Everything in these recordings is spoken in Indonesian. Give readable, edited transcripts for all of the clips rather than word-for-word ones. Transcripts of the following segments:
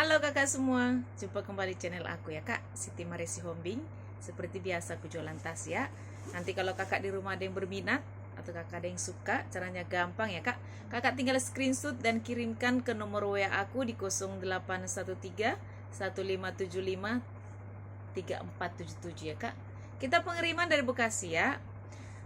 Halo kakak semua, jumpa kembali channel aku ya kak, Siti Maresi Hombing. Seperti biasa aku jualan tas ya. Nanti kalau kakak di rumah ada yang berminat atau kakak ada yang suka, caranya gampang ya kak. Kakak tinggal screenshot dan kirimkan ke nomor WA aku di 0813 1575 3477 ya kak. Kita pengiriman dari Bekasi ya.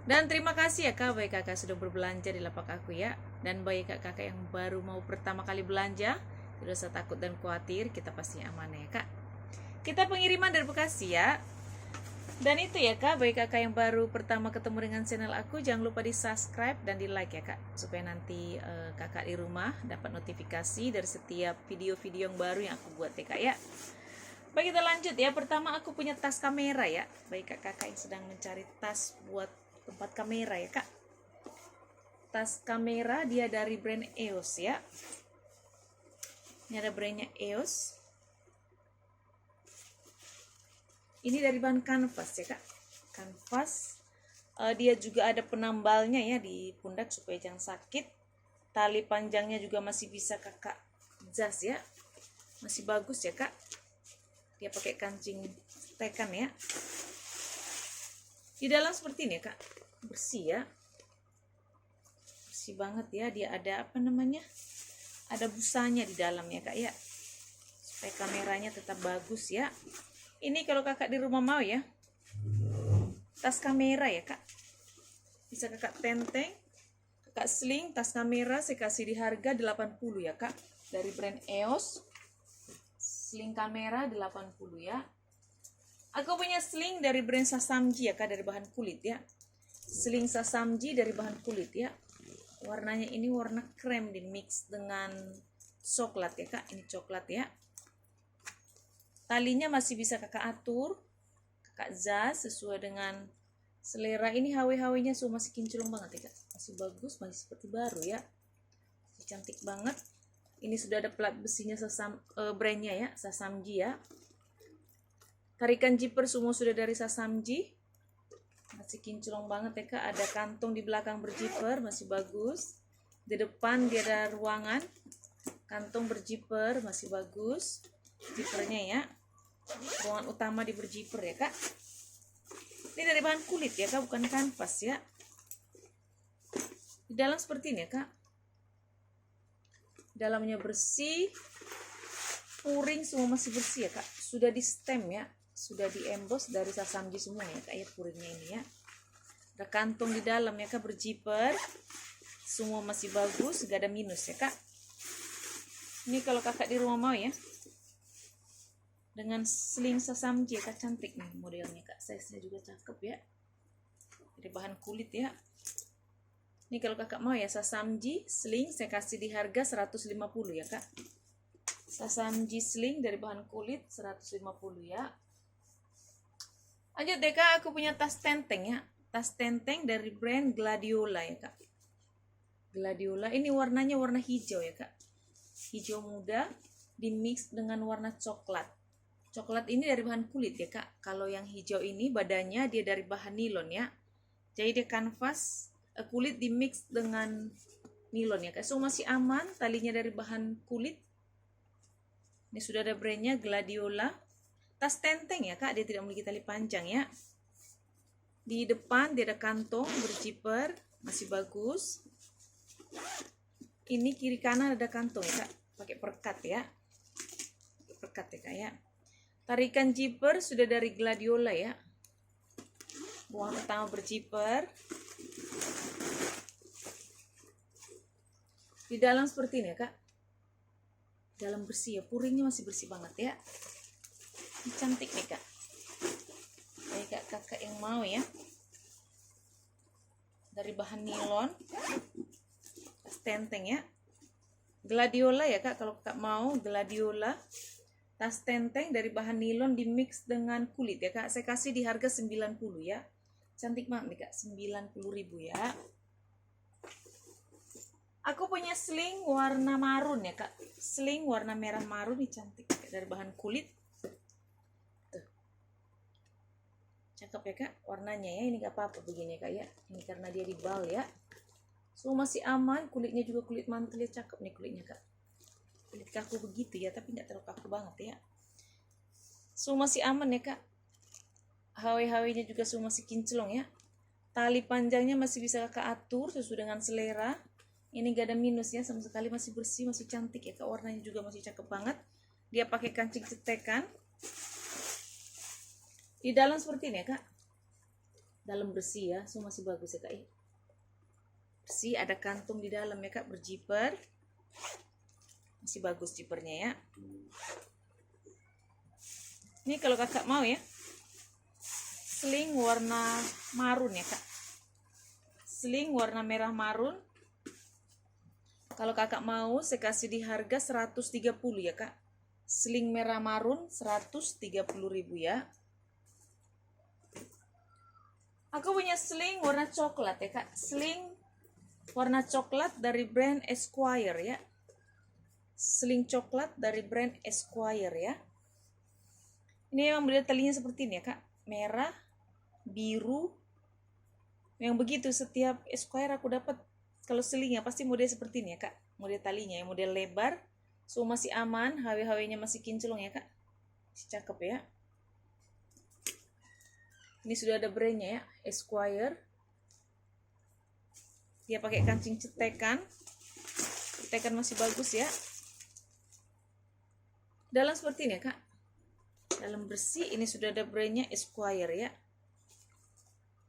Dan terima kasih ya kak, bagi kakak sudah berbelanja di lapak aku ya. Dan bagi kakak yang baru mau pertama kali belanja, tidak usah takut dan khawatir, kita pasti aman ya kak. Kita pengiriman dari Bekasi ya. Dan itu ya kak, bagi kakak yang baru pertama ketemu dengan channel aku, jangan lupa di subscribe dan di like ya kak, supaya nanti kakak di rumah dapat notifikasi dari setiap video-video yang baru yang aku buat ya kak ya. Baik, kita lanjut ya. Pertama aku punya tas kamera ya, bagi kakak yang sedang mencari tas buat tempat kamera ya kak. Tas kamera dia dari brand EOS ya. Ini ada brandnya EOS. Ini dari bahan kanvas ya kak, kanvas. Dia juga ada penambalnya ya di pundak supaya jangan sakit. Tali panjangnya juga masih bisa kakak jas ya, masih bagus ya kak. Dia pakai kancing tekan ya. Di dalam seperti ini ya kak, bersih ya, bersih banget ya. Dia ada apa namanya, ada busanya di dalam ya kak ya, supaya kameranya tetap bagus ya. Ini kalau kakak di rumah mau ya, tas kamera ya kak, bisa kakak tenteng, kakak sling. Tas kamera saya kasih di harga 80 ya kak, dari brand EOS. Sling kamera 80 ya. Aku punya sling dari brand Sasamji ya kak, dari bahan kulit ya. Sling Sasamji dari bahan kulit ya. Warnanya ini warna krem di mix dengan coklat ya kak, ini coklat ya. Talinya masih bisa kakak atur, kakak jas sesuai dengan selera. Ini HW-HW nya semua masih kinclong banget ya kak, masih bagus, masih seperti baru ya, masih cantik banget. Ini sudah ada plat besinya brandnya ya, Sasamji ya. Tarikan zipper semua sudah dari Sasamji, masih kinclong banget ya kak. Ada kantong di belakang berzipper, masih bagus. Di depan dia ada ruangan, kantong berzipper, masih bagus zippernya ya. Ruangan utama di berzipper ya kak. Ini dari bahan kulit ya kak, bukan kanvas ya. Di dalam seperti ini ya kak, dalamnya bersih, puring semua masih bersih ya kak. Sudah di stem ya, sudah di emboss dari Sasamji semua ya kak ya, puringnya ini ya. Ada kantong di dalam ya kak, berzipper, semua masih bagus, gak ada minus ya kak. Ini kalau kakak di rumah mau ya, dengan sling Sasamji ya kak, cantik nih modelnya kak, size nya juga cakep ya, dari bahan kulit ya. Ini kalau kakak mau ya, Sasamji sling saya kasih di harga 150 ya kak. Sasamji sling dari bahan kulit 150 ya. Lanjut deh kak, aku punya tas tenteng ya, tas tenteng dari brand Gladiola ya kak. Gladiola ini warnanya warna hijau ya kak, hijau muda dimix dengan warna coklat. Coklat ini dari bahan kulit ya kak. Kalau yang hijau ini badannya dia dari bahan nilon ya, jadi dia kanvas kulit dimix dengan nilon ya kak. So masih aman, talinya dari bahan kulit. Ini sudah ada brandnya Gladiola. Tas tenteng ya kak, dia tidak memiliki tali panjang ya. Di depan dia ada kantong berzipper, masih bagus. Ini kiri kanan ada kantong ya kak, pakai perekat ya, perekat ya kak ya. Tarikan zipper sudah dari Gladiola ya. Ruang utama berzipper. Di dalam seperti ini ya kak, dalam bersih ya, puringnya masih bersih banget ya. Ini cantik nih kak, kayak kakak yang mau ya, dari bahan nilon, tas tenteng ya. Gladiola ya kak, kalau kakak mau Gladiola tas tenteng dari bahan nilon dimix dengan kulit ya kak. Saya kasih di harga 90 ya, cantik banget nih kak, 90.000 ya. Aku punya sling warna marun ya kak, sling warna merah marun, ini cantik dari bahan kulit. Tuh, cakep ya kak warnanya ya. Ini gak apa-apa begini ya kak ya, ini karena dia di bal ya. So masih aman, kulitnya juga kulit mantel ya, cakep nih kulitnya kak, kulit kaku begitu ya, tapi nggak terlalu kaku banget ya. Semua masih aman ya kak. HW-HW-nya juga semua masih kinclong ya. Tali panjangnya masih bisa kakak atur sesuai dengan selera. Ini gak ada minus ya, sama sekali masih bersih, masih cantik ya kak. Warnanya juga masih cakep banget. Dia pakai kancing cetekan. Di dalam seperti ini ya kak. Dalam bersih ya, semua masih bagus ya kak ya. Bersih, ada kantung di dalam ya kak, berjiper. Masih bagus jipernya ya. Ini kalau kakak mau ya, sling warna marun ya kak. Sling warna merah marun. Kalau kakak mau, saya kasih di harga 130 ya kak. Sling merah marun 130.000 ya. Aku punya sling warna coklat ya kak. Sling warna coklat dari brand Esquire ya. Sling coklat dari brand Esquire ya. Ini memang model talinya seperti ini ya kak. Merah, biru. Yang begitu setiap Esquire aku dapat. Kalau selingnya pasti model seperti ini ya kak. Model talinya ya, model lebar. So masih aman, HW-HW-nya masih kinclong ya kak. Masih cakep ya. Ini sudah ada brandnya ya, Esquire. Dia pakai kancing cetekan. Cetekan masih bagus ya. Dalam seperti ini ya kak. Dalam bersih, ini sudah ada brandnya Esquire ya.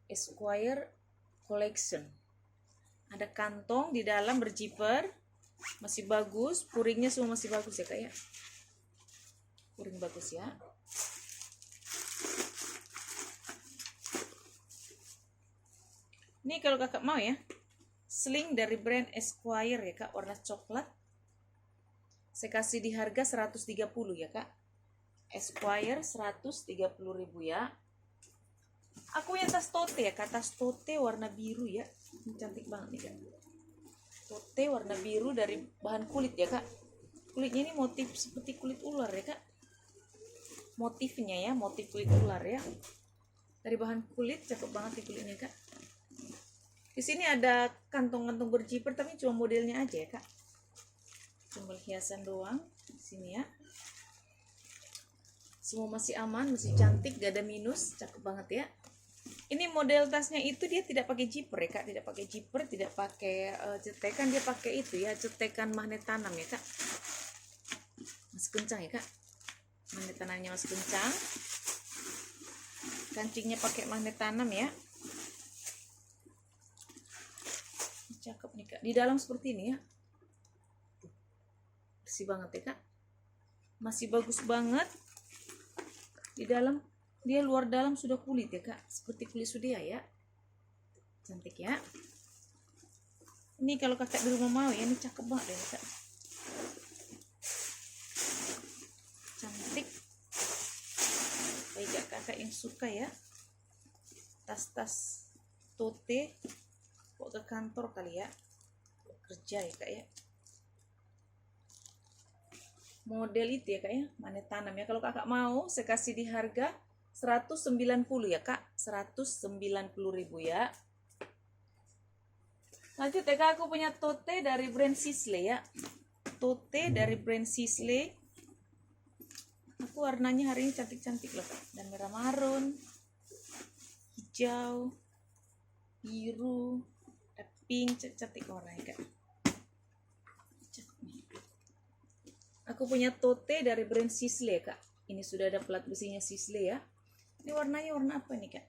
Esquire Collection. Ada kantong di dalam berjiper. Masih bagus, puringnya semua masih bagus ya kak ya. Puring bagus ya. Ini kalau kakak mau ya, sling dari brand Esquire ya kak, warna coklat. Saya kasih di harga 130 ya kak. Esquire 130.000 ya. Aku punya tas tote ya kak, tas tote warna biru ya. Ini cantik banget nih kak. Tote warna biru dari bahan kulit ya kak. Kulitnya ini motif seperti kulit ular ya kak. Motifnya ya, motif kulit ular ya. Dari bahan kulit, cakep banget di kulitnya kak. Di sini ada kantong-kantong berjiper tapi cuma modelnya aja ya kak. Cuma hiasan doang di sini ya. Semua masih aman, masih cantik, gak ada minus, cakep banget ya. Ini model tasnya itu dia tidak pakai zipper ya kak, tidak pakai zipper, tidak pakai cetekan, dia pakai itu ya, cetekan magnet tanam ya kak. Masih kencang ya kak. Magnet tanamnya masih kencang. Kancingnya pakai magnet tanam ya. Cakep nih kak. Di dalam seperti ini ya. Bersih banget ya kak. Masih bagus banget. Di dalam, dia luar dalam sudah kulit ya kak, seperti kulit sudia ya. Cantik ya. Ini kalau kakak di rumah mau ya, ini cakep banget ya kak. Cantik. Baik kakak yang suka ya, tas-tas tote bawa ke kantor kali ya, kerja ya kak ya. Model itu ya kak ya, magnet tanam ya. Kalau kakak mau, saya kasih di harga 190 ya kak, 190.000 ya. Lanjut ya kak, aku punya tote dari brand Sisley ya. Tote dari brand Sisley. Aku warnanya hari ini cantik-cantik loh kak. Dan merah marun, hijau, biru, pink, cantik warnanya kak. Aku punya tote dari brand Sisley kak. Ini sudah ada plat besinya Sisley ya. Ini warnanya warna apa nih kak?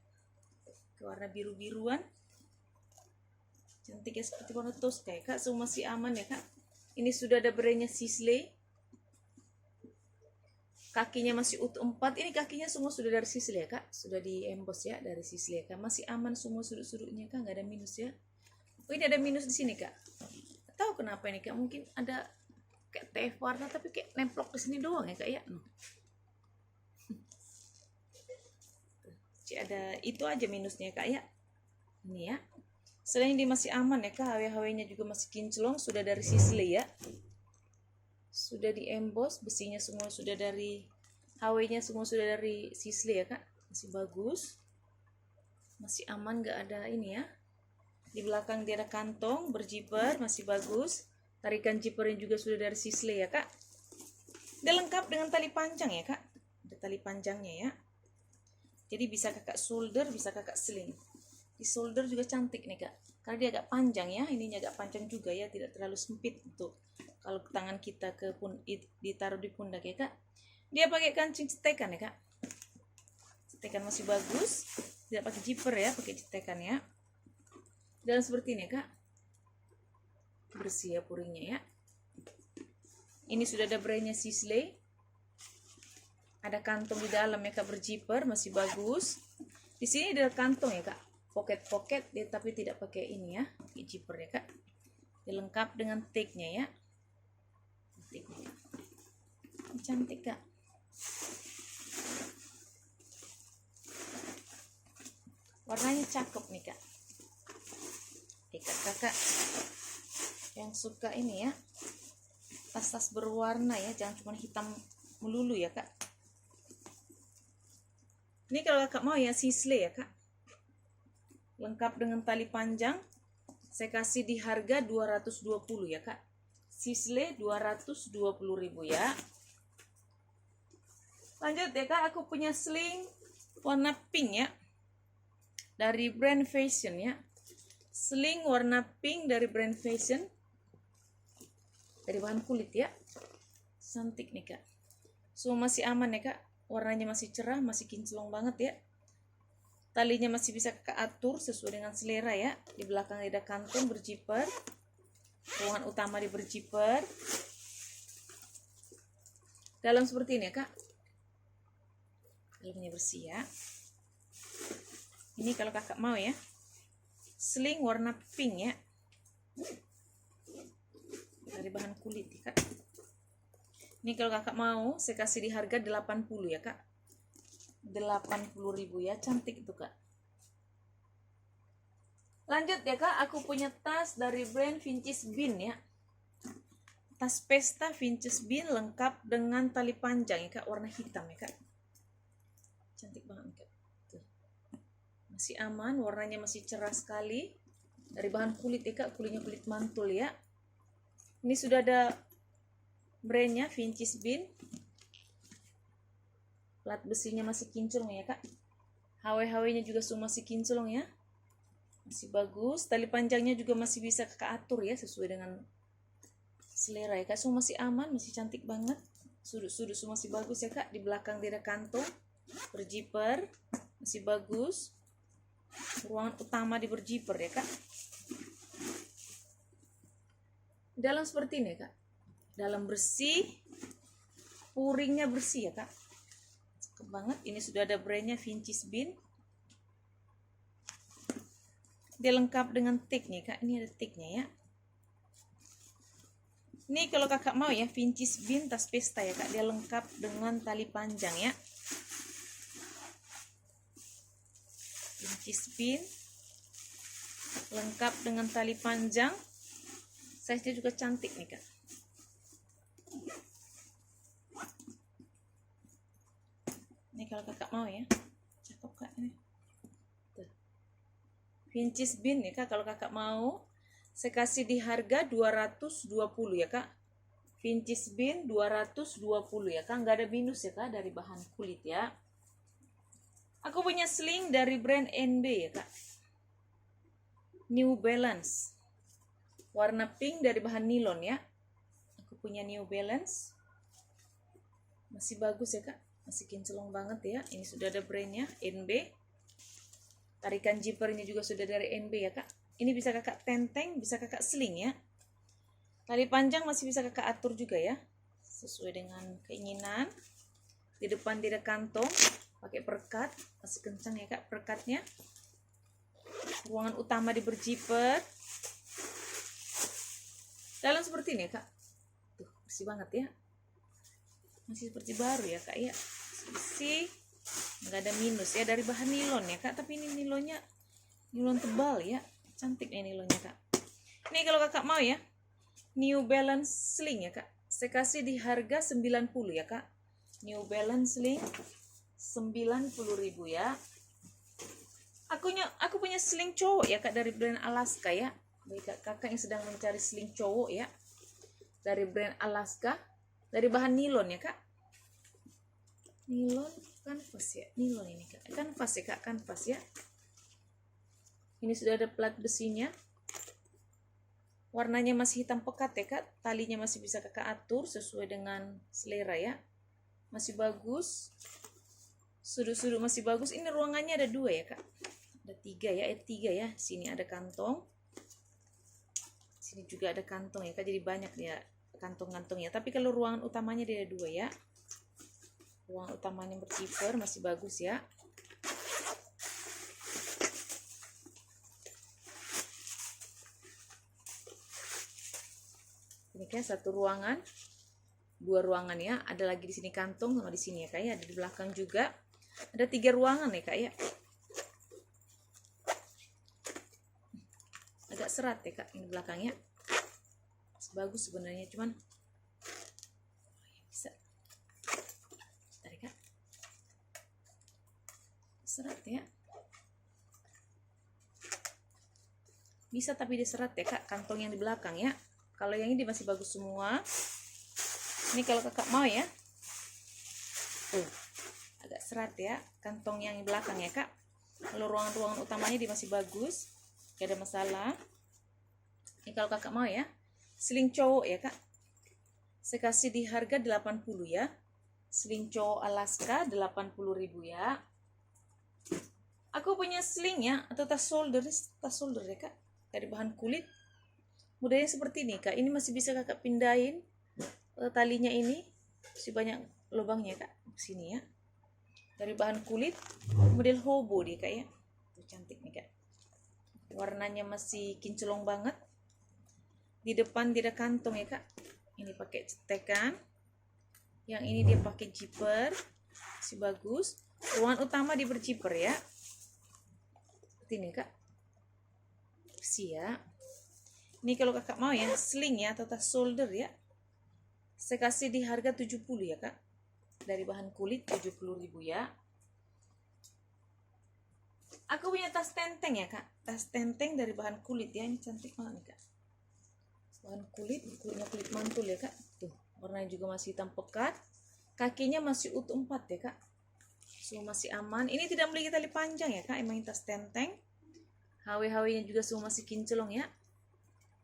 Warna biru-biruan. Cantik ya, seperti warna Tosca ya kak. Semua masih aman ya kak. Ini sudah ada brandnya Sisley. Kakinya masih utuh 4. Ini kakinya semua sudah dari Sisley ya kak. Sudah di emboss ya dari Sisley ya kak. Masih aman semua sudut-sudutnya kak. Nggak ada minus ya. Oh ini ada minus di sini kak. Tahu kenapa ini kak? Mungkin ada kayak TF warna tapi kayak nemplok di sini doang ya kak ya. Ada itu aja minusnya kak ya. Ini ya. Selain ini masih aman ya kak, HW-HW-nya juga masih kinclong, sudah dari Sisley ya. Sudah di emboss, besinya semua sudah dari, HW-nya semua sudah dari Sisley ya kak. Masih bagus. Masih aman, gak ada ini ya. Di belakang dia ada kantong berjiper, masih bagus. Tarikan jipernya juga sudah dari Sisley ya kak. Dia lengkap dengan tali panjang ya kak, ada tali panjangnya ya. Jadi bisa kakak solder, bisa kakak sling. Di solder juga cantik nih kak, karena dia agak panjang ya, ininya agak panjang juga ya, tidak terlalu sempit untuk kalau tangan kita ditaruh di pundak ya kak. Dia pakai kancing cetekan ya kak, cetekan masih bagus, tidak pakai zipper ya, pakai cetekan ya. Dan seperti ini ya kak, bersih ya puringnya ya. Ini sudah ada brandnya Sisley, ada kantong di dalam ya kak, berzipper masih bagus. Di sini ada kantong ya kak, pocket dia, tapi tidak pakai ini ya, pakai zipper ya kak. Dia lengkap dengan tagnya ya, tagnya. Ini cantik kak. Warnanya cakep nih kak. Kakak yang suka ini ya, tas-tas berwarna ya, jangan cuma hitam melulu ya kak. Ini kalau kakak mau ya Sisley ya kak, lengkap dengan tali panjang. Saya kasih di harga 220 ya kak. Sisley 220.000 ya. Lanjut ya kak, aku punya sling warna pink ya, dari brand Fashion ya. Sling warna pink dari brand Fashion, dari bahan kulit ya, cantik nih kak. Semua masih aman ya kak, warnanya masih cerah, masih kinclong banget ya. Talinya masih bisa kakak atur sesuai dengan selera ya. Di belakang ada kantong berzipper, ruangan utama di berzipper. Dalam seperti ini ya kak, dalamnya bersih ya. Ini kalau kakak mau ya, sling warna pink ya, dari bahan kulit ya kak. Ini kalau kakak mau, saya kasih di harga 80 ya kak, 80.000 ya, cantik itu kak. Lanjut ya kak, aku punya tas dari brand Vintage Bean ya, tas pesta Vintage Bean lengkap dengan tali panjang ya kak, warna hitam ya kak, cantik banget kak. Tuh. Masih aman, warnanya masih cerah sekali, dari bahan kulit ya kak, kulitnya kulit mantul ya. Ini sudah ada brandnya Vintage Bean, plat besinya masih kinclong ya kak, HW-HW nya juga semua masih kinclong ya, masih bagus. Tali panjangnya juga masih bisa kakak atur ya, sesuai dengan selera ya kak. Semua masih aman, masih cantik banget. Sudut-sudut semua masih bagus ya kak. Di belakang tidak kantong, berzipper masih bagus. Ruangan utama di berzipper ya kak. Dalam seperti ini kak, dalam bersih, puringnya bersih ya kak, cakep banget. Ini sudah ada brandnya Vintage Bean, dia lengkap dengan tagnya kak. Ini ada tagnya ya. Ini kalau kakak mau ya, Vintage Bean tas pesta ya kak, dia lengkap dengan tali panjang ya. Vintage Bean lengkap dengan tali panjang, size-nya juga cantik nih kak. Ini kalau kakak mau ya, cakep kak ini. Tuh. Vintage Bean ya kak, kalau kakak mau, saya kasih di harga 220 ya kak. Vintage Bean 220 ya kak, nggak ada minus ya kak, dari bahan kulit ya. Aku punya sling dari brand NB ya kak, New Balance, warna pink dari bahan nilon ya. Aku punya New Balance, masih bagus ya kak, masih kinclong banget ya. Ini sudah ada brandnya NB, tarikan zippernya juga sudah dari NB ya kak. Ini bisa kakak tenteng, bisa kakak sling ya. Tali panjang masih bisa kakak atur juga ya, sesuai dengan keinginan. Di depan tidak kantong, pakai perekat, masih kencang ya kak perekatnya. Ruangan utama di berzipper. Dalam seperti ini ya kak, tuh bersih banget ya, masih seperti baru ya kak ya, bersih, nggak ada minus ya, dari bahan nilon ya kak. Tapi ini nilonnya nilon tebal ya, cantik nih nilonnya kak. Ini kalau kakak mau ya, New Balance sling ya kak, saya kasih di harga 90 ya kak. New Balance sling 90.000 ya. Aku punya sling cowok ya kak, dari brand Alaska ya. Bagi kakak yang sedang mencari sling cowok ya, dari brand Alaska, dari bahan nilon ya kak, nilon kanvas ya, nilon ini kak, kanvas ya kak, kanvas ya. Ini sudah ada plat besinya, warnanya masih hitam pekat ya kak, talinya masih bisa kakak atur sesuai dengan selera ya, masih bagus, sudut-sudut masih bagus. Ini ruangannya ada 2 ya kak, ada 3 ya, 3 ya. Sini ada kantong, sini juga ada kantong ya kak, jadi banyak ya kantong-kantongnya. Tapi kalau ruangan utamanya dia ada 2 ya, ruangan utamanya berzipper, masih bagus ya. Ini kan satu ruangan, 2 ruangan ya, ada lagi di sini kantong sama di sini ya kak ya, ada di belakang juga, ada 3 ruangan ya kak ya. Agak serat ya kak ini belakangnya, bagus sebenarnya, cuman bisa tarik kak, serat ya, bisa tapi diserat ya kak kantong yang di belakang ya. Kalau yang ini masih bagus semua. Ini kalau kakak mau ya, agak serat ya kantong yang di belakang ya kak. Kalau ruangan-ruangan utamanya dia masih bagus, gak ada masalah. Ini kalau kakak mau ya, seling cowok ya kak, saya kasih di harga 80 ya. Seling cowok Alaska 80.000 ya. Aku punya seling ya, atau tas shoulder ya kak, dari bahan kulit. Modelnya seperti ini kak, ini masih bisa kakak pindahin talinya, ini masih banyak lubangnya kak, sini ya, dari bahan kulit, model hobo dia kak ya. Tuh, cantik nih kak, warnanya masih kinclong banget. Di depan tidak kantong ya kak, ini pakai cetekan, yang ini dia pakai zipper, masih bagus. Ruangan utama dia berzipper ya, seperti ini kak, bersih ya. Ini kalau kakak mau ya, sling ya atau tas shoulder ya, saya kasih di harga 70 ya kak, dari bahan kulit 70.000 ya. Aku punya tas tenteng ya kak, tas tenteng dari bahan kulit ya, ini cantik banget nih kak, bahan kulit, kulitnya kulit mantul ya kak. Tuh, warnanya juga masih hitam pekat, kakinya masih utuh 4 ya kak, semua masih aman. Ini tidak memiliki tali panjang ya kak, emang tas tenteng. HW nya juga semua masih kinclong ya,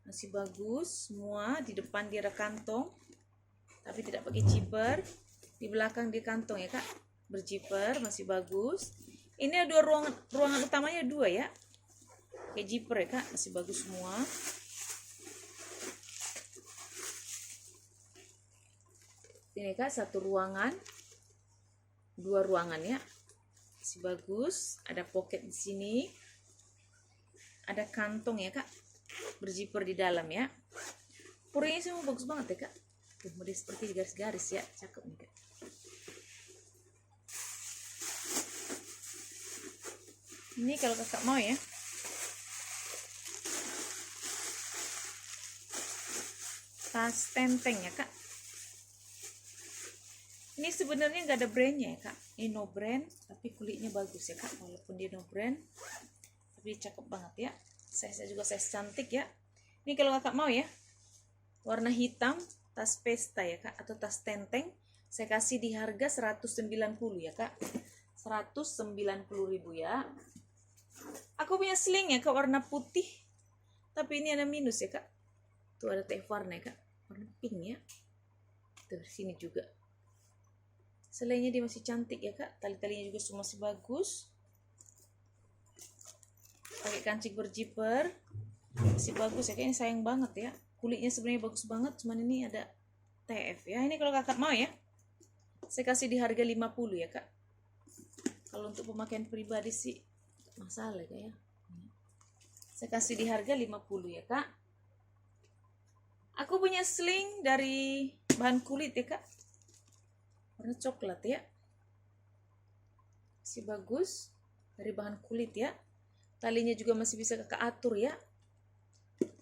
masih bagus semua. Di depan dia ada kantong tapi tidak pakai zipper, di belakang dia kantong ya kak, berzipper, masih bagus. Ini ada 2 ruangan utamanya 2 ya, pakai zipper ya kak, masih bagus semua. Ini kak, 1 ruangan, 2 ruangan ya, masih bagus. Ada pocket di sini, ada kantong ya kak, berzipper di dalam ya. Purinya semua bagus banget ya kak. Tuh, model seperti garis-garis ya, cakep nih kak. Ini kalau kakak mau ya, tas tenteng ya kak. Ini sebenarnya nggak ada brandnya ya kak, ini no brand, tapi kulitnya bagus ya kak. Walaupun dia no brand, tapi cakep banget ya. Size juga size cantik ya. Ini kalau kakak mau ya, warna hitam, tas pesta ya kak, atau tas tenteng, saya kasih di harga 190 ya kak, 190.000 ya. Aku punya sling ya kak, warna putih, tapi ini ada minus ya kak. Tuh ada teh warna ya kak, warna pink ya. Tuh sini juga, selainya dia masih cantik ya kak, tali-talinya juga semua masih bagus. Pakai kancing berzipper, masih bagus ya kak. Ini sayang banget ya, kulitnya sebenarnya bagus banget, cuman ini ada TF ya. Ini kalau kakak mau ya, saya kasih di harga 50 ya kak. Kalau untuk pemakaian pribadi sih masalah ya, saya kasih di harga 50 ya kak. Aku punya sling dari bahan kulit ya kak, warna coklat ya, masih bagus, dari bahan kulit ya. Talinya juga masih bisa kakak atur ya,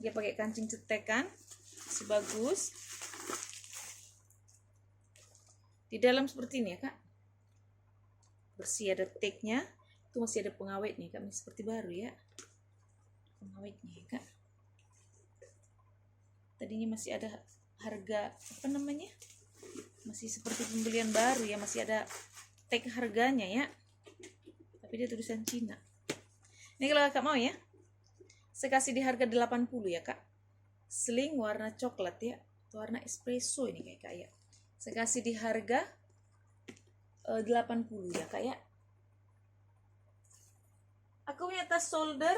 dia pakai kancing cetekan, masih bagus. Di dalam seperti ini ya kak, bersih, ada tagnya, itu masih ada pengawetnya kak, masih seperti baru ya, pengawetnya ya kak. Tadinya masih ada harga apa namanya, Masih seperti pembelian baru ya, masih ada tag harganya ya, tapi dia tulisan Cina. Ini kalau kakak mau ya, saya kasih di harga 80 ya kak. Sling warna coklat ya, warna espresso ini kayak kak ya. Saya kasih di harga 80 ya kak ya. Aku punya tas shoulder,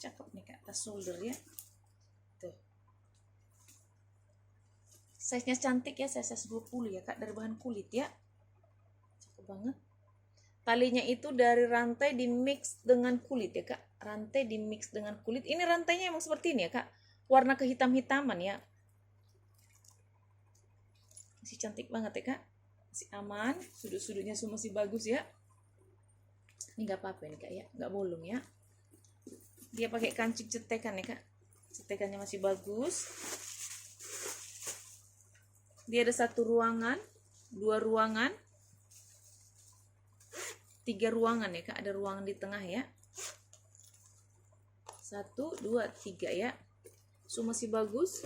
cakep nih kak, tas shoulder ya. Tuh, size nya cantik ya, size 20 ya kak, dari bahan kulit ya, cakep banget. Talinya itu dari rantai di mix dengan kulit ya kak, rantai di mix dengan kulit. Ini rantainya emang seperti ini ya kak, warna kehitam-hitaman ya, masih cantik banget ya kak, masih aman, sudut-sudutnya semua masih bagus ya. Ini nggak apa-apa nih kak ya, nggak bolong ya. Dia pakai kancing cetekan ya kak, cetekannya masih bagus. Dia ada 1 ruangan, 2 ruangan, 3 ruangan ya kak, ada ruangan di tengah ya. 1, 2, 3 ya. So masih bagus,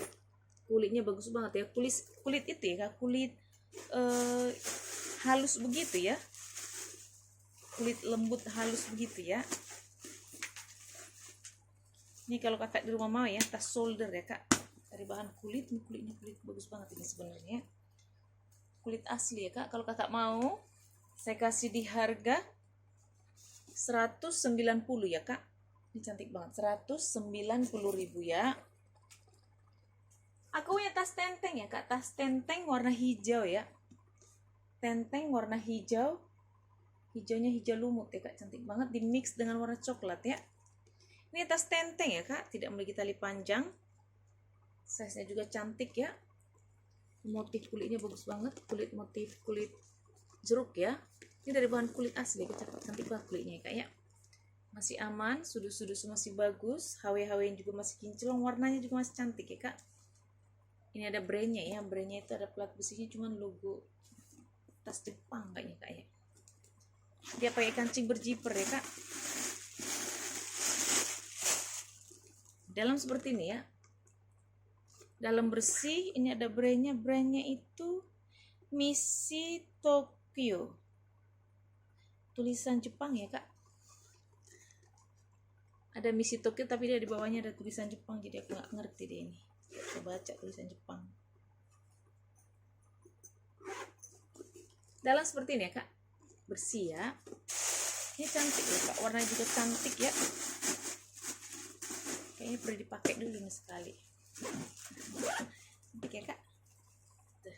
kulitnya bagus banget ya. Kulit itu ya kak, kulit halus begitu ya, kulit lembut halus begitu ya. Ini kalau kakak di rumah mau ya, tas shoulder ya kak, dari bahan kulit. Ini kulitnya kulit bagus banget ini sebenarnya, kulit asli ya kak. Kalau kakak mau, saya kasih di harga 190 ya kak. Ini cantik banget, 190.000 ya. Aku punya tas tenteng ya kak, tas tenteng warna hijau ya, tenteng warna hijau, hijaunya hijau lumut ya kak, cantik banget, di mix dengan warna coklat ya. Ini tas tenteng ya kak, tidak memiliki tali panjang, size nya juga cantik ya, motif kulitnya bagus banget, motif kulit jeruk ya. Ini dari bahan kulit asli, cantik banget kulitnya ya kak ya. Masih aman, sudut-sudut masih bagus, HW-HW juga masih kinclong, warnanya juga masih cantik ya kak. Ini ada brandnya ya, brandnya itu ada plat besinya, cuman logo tas Jepang kayaknya kak ya. Dia pakai kancing berjiper ya kak. Dalam seperti ini ya, dalam bersih. Ini ada brandnya itu Misi Tokyo, tulisan Jepang ya kak. Ada Misi Tokyo tapi dia di bawahnya ada tulisan Jepang, jadi aku nggak ngerti deh ini. Coba baca tulisan Jepang. Dalam seperti ini ya kak, bersih ya. Ini cantik ya kak, warnanya juga cantik ya. Kayaknya perlu dipakai dulu nih sekali. Cantik ya kak. Tuh,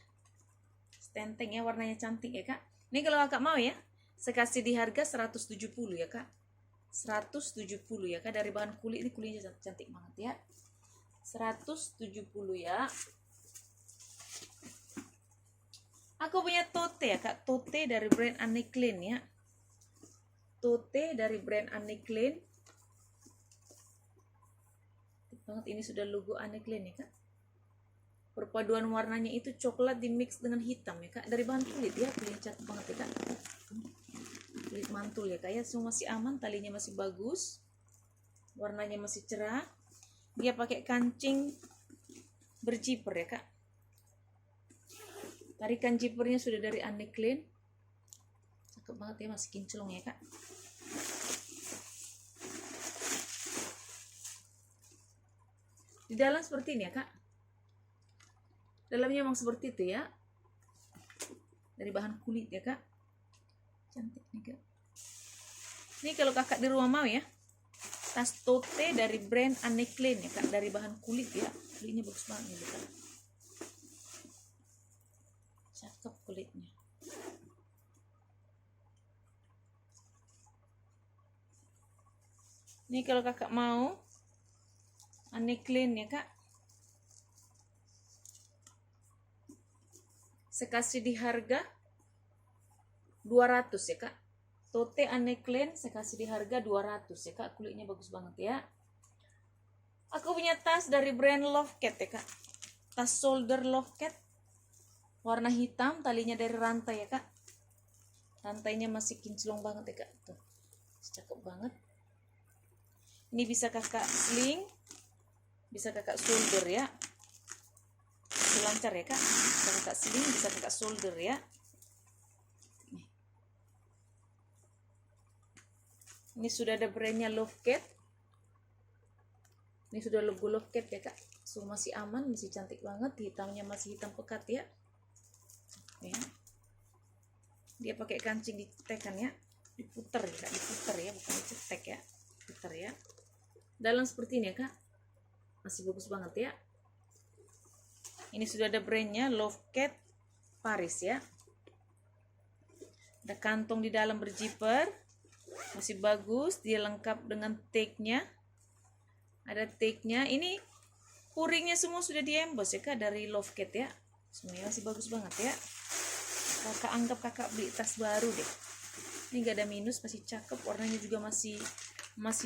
tenteng ya, warnanya cantik ya kak. Ini kalau kakak mau ya, saya kasih di harga 170 ya kak. 170 ya kak, dari bahan kulit. Ini kulitnya cantik banget ya, 170 ya. Aku punya tote ya kak, tote dari brand Anne Klein ya, tote dari brand Anne Klein banget. Ini sudah logo Anne Klein ya kak. Perpaduan warnanya itu coklat di mix dengan hitam ya kak, dari bahan kulit ya, kulit cantik banget ya kak, kulit mantul ya kak ya. Semua masih aman, talinya masih bagus, warnanya masih cerah. Dia pakai kancing berjiper ya kak, tarikan jipernya sudah dari Anne Klein, cakep banget ya, masih kinclong ya kak. Di dalam seperti ini ya kak, dalamnya memang seperti itu ya, dari bahan kulit ya kak, cantik nih kak. Ini kalau kakak di rumah mau ya, tas tote dari brand Anne Klein ya kak, dari bahan kulit ya, kulitnya bagus banget nih kak, cakep kulitnya. Ini kalau kakak mau Anne Klein ya kak, saya kasih di harga 200 ya kak. Tote Anne Klein saya kasih di harga 200 ya kak, kulitnya bagus banget ya. Aku punya tas dari brand Lovecat ya kak, tas shoulder Lovecat warna hitam, talinya dari rantai ya kak, rantainya masih kinclong banget ya kak, tuh cakep banget. Ini bisa kakak sling, bisa kakak shoulder ya, masih lancar ya kak. Bisa kakak sling, bisa kakak solder ya. Ini sudah ada brandnya Lovecat. Ini sudah logo Lovecat ya kak. So masih aman, masih cantik banget. Hitamnya masih hitam pekat ya. Ya. Dia pakai kancing ditekan ya, diputer ya kak, diputer ya, bukan dicetek ya, puter ya. Dalam seperti ini ya kak, masih bagus banget ya. Ini sudah ada brandnya Lovecat Paris ya. Ada kantong di dalam berzipper, masih bagus. Dia lengkap dengan tag-nya, ada tag-nya. Ini puringnya semua sudah diembos ya kak, dari Lovecat ya. Semuanya masih bagus banget ya. Kakak anggap kakak beli tas baru deh. Ini gak ada minus, masih cakep. Warnanya juga masih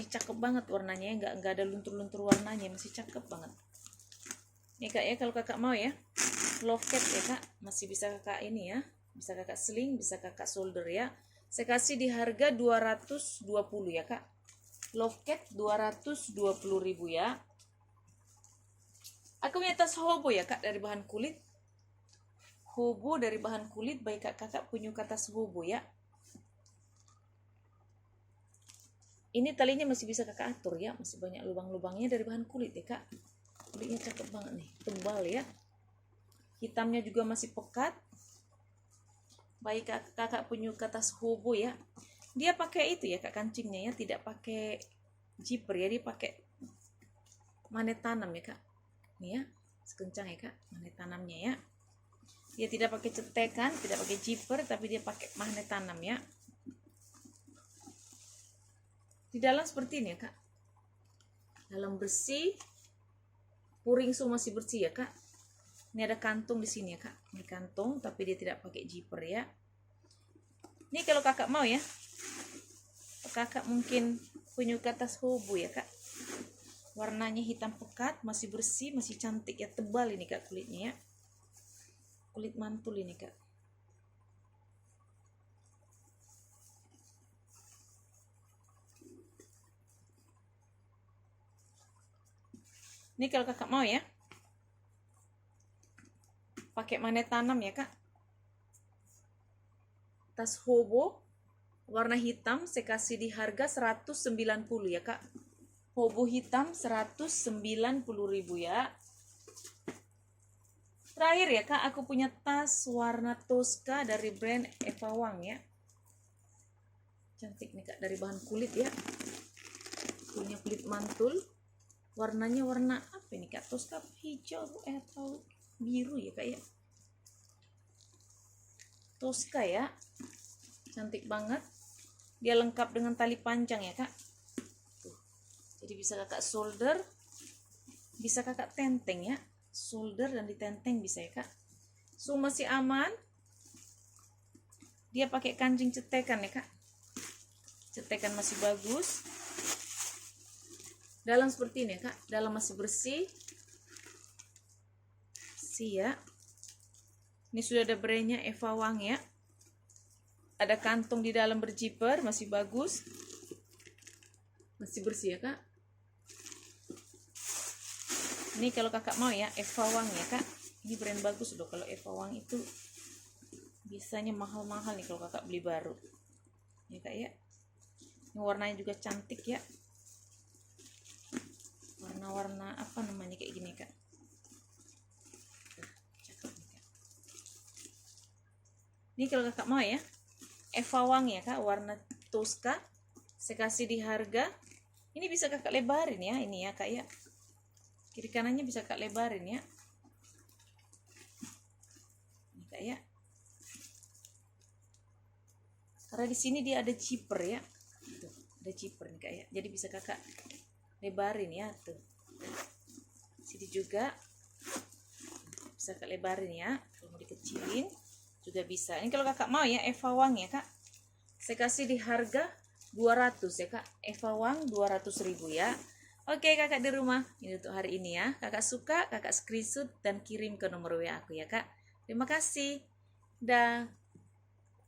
cakep banget warnanya ya. Nggak ada luntur-luntur warnanya, masih cakep banget. Nih kak ya, kalau kakak mau ya, Lovecat ya kak, masih bisa kakak ini ya, bisa kakak sling, bisa kakak solder ya. Saya kasih di harga 220 ya kak. Lovecat 220.000 ya. Aku punya tas hobo ya kak, dari bahan kulit. Hobo dari bahan kulit, baik kakak punya kata hobo ya. Ini talinya masih bisa kakak atur ya, masih banyak lubang-lubangnya, dari bahan kulit ya kak. Kulitnya cakep banget nih, tebal ya. Hitamnya juga masih pekat. Baik kakak punya kata hobo ya. Dia pakai itu ya kak, kancingnya ya, tidak pakai zipper ya, dia pakai magnet tanam ya kak. Nih ya, sekencang ya kak, magnet tanamnya ya. Dia tidak pakai cetekan, tidak pakai zipper, tapi dia pakai magnet tanam ya. Di dalam seperti ini ya kak. Dalam bersih, puring semua masih bersih ya kak. Ini ada kantung di sini ya kak. Ini kantung, tapi dia tidak pakai zipper ya. Ini kalau kakak mau ya, kakak mungkin punya tas hobo ya kak. Warnanya hitam pekat, masih bersih, masih cantik ya, tebal ini kak kulitnya ya. Kulit mantul ini kak. Ini kalau kakak mau ya, pakai magnet tanam ya kak. Tas hobo warna hitam, saya kasih di harga 190 ya kak. Hobo hitam 190.000 ya. Terakhir ya kak, aku punya tas warna Tosca dari brand Eva Wang ya. Cantik nih kak, dari bahan kulit ya. Punya kulit mantul. Warnanya warna apa ini kak? Tosca hijau atau biru ya kak ya. Tosca ya. Cantik banget. Dia lengkap dengan tali panjang ya kak. Tuh. Jadi bisa kakak solder, bisa kakak tenteng ya. Solder dan ditenteng bisa ya kak. So masih aman. Dia pakai kancing cetekan ya kak. Cetekan masih bagus. Dalam seperti ini ya kak. Dalam masih bersih. Ya. Ini sudah ada brandnya Eva Wang ya. Ada kantong di dalam berzipper, masih bagus. Masih bersih ya kak. Ini kalau kakak mau ya, Eva Wang ya kak. Ini brand bagus loh, kalau Eva Wang itu biasanya mahal-mahal nih kalau kakak beli baru. Ya kak ya. Ini warnanya juga cantik ya. Warna-warna apa namanya kayak gini kak. Ini kalau kakak mau ya, Eva Wang ya kak, warna Tosca. Saya kasih di harga. Ini bisa kakak lebarin ya, ini ya kak ya. Kiri kanannya bisa kakak lebarin ya. Ini kak ya. Karena di sini dia ada zipper ya. Tuh, ada zipper nih kak ya. Jadi bisa kakak lebarin ya tuh. Sini juga bisa kakak lebarin ya. Kalau mau dikecilin juga bisa. Ini kalau kakak mau ya, Eva Wang ya kak. Saya kasih di harga 200 ya kak. Eva Wang 200.000 ya. Oke kakak di rumah, ini untuk hari ini ya. Kakak suka, kakak screenshot dan kirim ke nomor WA aku ya kak. Terima kasih. Dah.